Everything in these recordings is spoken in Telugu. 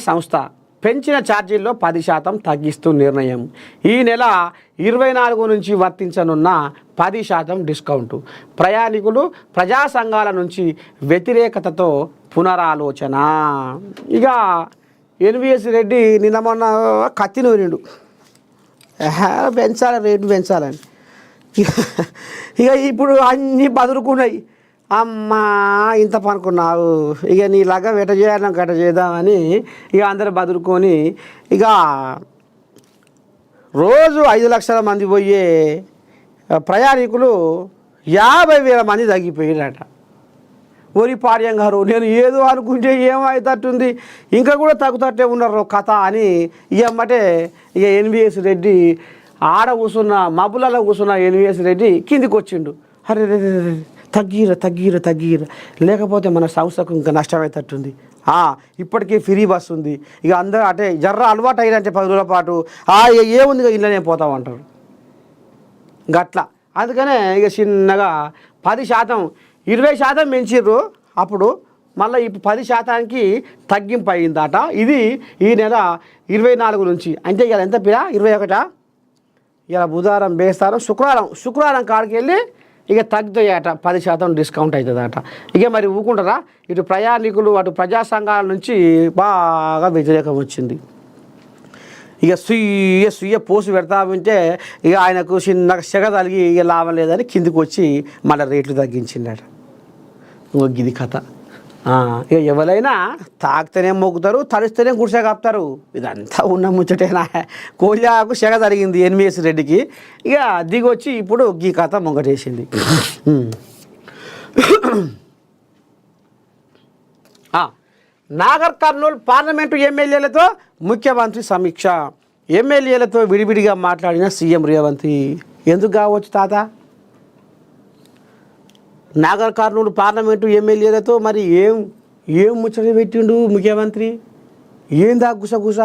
సంస్థ పెంచిన ఛార్జీల్లో 10% తగ్గిస్తూ నిర్ణయం. ఈ నెల 24 నుంచి వర్తించనున్న 10% డిస్కౌంటు. ప్రయాణికులు ప్రజా సంఘాల నుంచి వ్యతిరేకతతో పునరాలోచన. ఇక ఎన్విఎస్ రెడ్డి నిన్న మొన్న కత్తి నూరిండు, పెంచాలి రేటు పెంచాలని. ఇక ఇప్పుడు అన్నీ బదులుకున్నాయి. అమ్మా ఇంత పనుకున్నావు, ఇక నీ లాగా ఎట చేయాలి గట చేద్దామని ఇక అందరు బదులుకొని ఇక రోజు 5 లక్షల మంది పోయే ప్రయాణికులు 50,000 మంది తగ్గిపోయారట. ఓరి పార్యం గారు, నేను ఏదో అనుకుంటే ఏమవుతట్టుంది, ఇంకా కూడా తగ్గుతట్టే ఉన్నారు కథ అని ఇమ్మటే ఇక ఎన్విఎస్ రెడ్డి ఆడ కూర్చున్న మబ్బులలో కూర్చున్న ఎన్విఎస్ రెడ్డి కిందికి వచ్చిండు. అరే తగ్గిర లేకపోతే మన సంస్థకు ఇంకా నష్టమవుతట్టుంది. ఇప్పటికే ఫ్రీ బస్ ఉంది, ఇక అందరూ అంటే జర్ర అలవాటు అయినంటే 10 రోజుల పాటు ఏముంది ఇక ఇళ్ళనే పోతామంటారు గట్లా. అందుకనే ఇక చిన్నగా 10% 20% పెంచిర్రు, అప్పుడు మళ్ళీ ఇప్పుడు 10%కి తగ్గింపు అయిందట. ఇది ఈ నెల 24 నుంచి, అంటే ఇక ఎంత పిరా 21 ఇలా బుధవారం బేస్తారం శుక్రవారం కాడికి వెళ్ళి ఇక తగ్గుతాయట, 10% డిస్కౌంట్ అవుతుందట. ఇక మరి ఊకుంటారా? ఇటు ప్రయాణికులు అటు ప్రజా సంఘాల నుంచి బాగా వ్యతిరేకం వచ్చింది. ఇక సుయ్య పోసి పెడతా ఉంటే ఇక ఆయనకు చిన్నగా సెగ తలిగి ఇక లాభం లేదని కిందికి వచ్చి మళ్ళీ రేట్లు తగ్గించిందట. ఇది కథ. ఇక ఎవరైనా తాగితేనే మొగ్గుతారు, తడిస్తేనే గుడిసె కాపుతారు. ఇదంతా ఉన్న ముచ్చటేనా? కోళ్ళకు సెగ జరిగింది ఎన్విఎస్ రెడ్డికి, ఇక దిగొచ్చి ఇప్పుడు ఈ కథ మొంగటేసింది. నాగర్ కర్నూలు పార్లమెంటు ఎమ్మెల్యేలతో ముఖ్యమంత్రి సమీక్ష. ఎమ్మెల్యేలతో విడివిడిగా మాట్లాడిన సీఎం రేవంత్. ఎందుకు కావచ్చు తాత? నాగర్ కర్నూలు పార్లమెంటు ఎమ్మెల్యేలతో మరి ఏం ముచ్చట పెట్టిండు ముఖ్యమంత్రి? ఏందా గుసగుస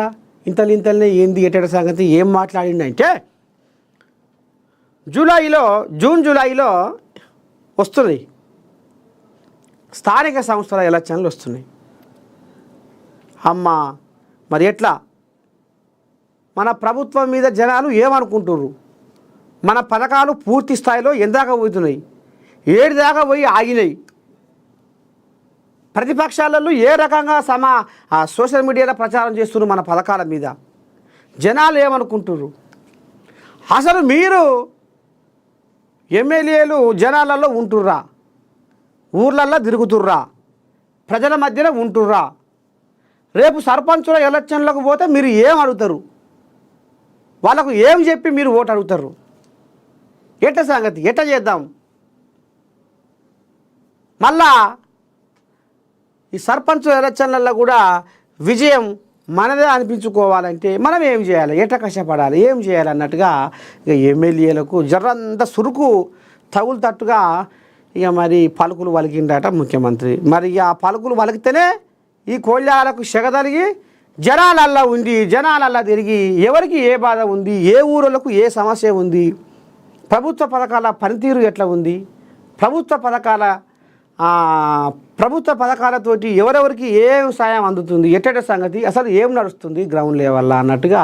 ఇంతలనే ఏంది ఎట్టడ సంగతి? ఏం మాట్లాడిండంటే జూన్ జూలైలో వస్తున్నాయి స్థానిక సంస్థల ఎలక్షన్లు వస్తున్నాయి. అమ్మా మరి ఎట్లా? మన ప్రభుత్వం మీద జనాలు ఏమనుకుంటున్నారు? మన పథకాలు పూర్తి స్థాయిలో ఎందాక పోతున్నాయి, 7 దాకా పోయి ఆగినాయి. ప్రతిపక్షాలలో ఏ రకంగా సోషల్ మీడియాలో ప్రచారం చేస్తున్నారు మన పథకాల మీద? జనాలు ఏమనుకుంటున్నారు? అసలు మీరు ఎమ్మెల్యేలు జనాలలో ఉంటుర్రా? ఊర్లల్లో తిరుగుతుర్రా? ప్రజల మధ్యన ఉంటుర్రా? రేపు సర్పంచుల ఎలక్షన్లకు పోతే మీరు ఏం అడుగుతారు? వాళ్ళకు ఏం చెప్పి మీరు ఓటు అడుగుతారు? ఎట్ట సంగతి? ఎట్ట చేద్దాం? మళ్ళా ఈ సర్పంచ్ ఎలక్షన్లలో కూడా విజయం మనదే అనిపించుకోవాలంటే మనం ఏం చేయాలి? ఎట్లా కష్టపడాలి? ఏం చేయాలి అన్నట్టుగా ఇక ఎమ్మెల్యేలకు జర్రంత సురుకు తగులుతట్టుగా ఇక మరి పలుకులు వలికిండట ముఖ్యమంత్రి. మరి ఆ పలుకులు వలికితేనే ఈ కోళ్ళాలకు సెగదలిగి జనాలల్లా తిరిగి ఎవరికి ఏ బాధ ఉంది, ఏ ఊరులకు ఏ సమస్య ఉంది, ప్రభుత్వ పథకాల పనితీరు ఎట్లా ఉంది, ప్రభుత్వ పథకాలతోటి ఎవరెవరికి ఏం సాయం అందుతుంది, ఎట్టట సంగతి, అసలు ఏం నడుస్తుంది గ్రౌండ్ లెవెల్లో అన్నట్టుగా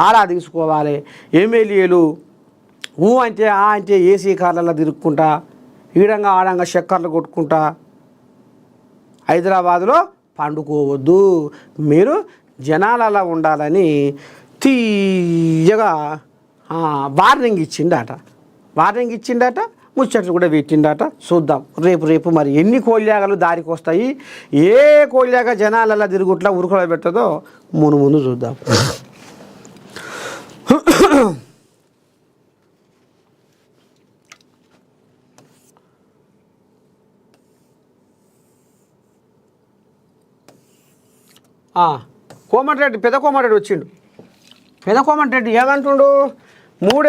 ఆరా తీసుకోవాలి. ఎమ్మెల్యేలు అంటే ఏసీ కార్లలో తిరుక్కుంటా, ఈడంగా ఆడంగా చక్కర్లు కొట్టుకుంటా హైదరాబాదులో పండుకోవద్దు, మీరు జనాలలో ఉండాలని తీయగా వార్నింగ్ ఇచ్చిండట. ముచ్చట్లు కూడా పెట్టిండట. చూద్దాం రేపు మరి ఎన్ని కోళ్ళాగలు దారికి వస్తాయి, ఏ కోళ్ళాగ జనాలలో తిరుగుట్లా ఉరుకులో పెట్టదో ముందు చూద్దాం. పెద్ద కోమటిరెడ్డి వచ్చిండు. పెద్ద కోమటిరెడ్డి ఏమంటుండు? 3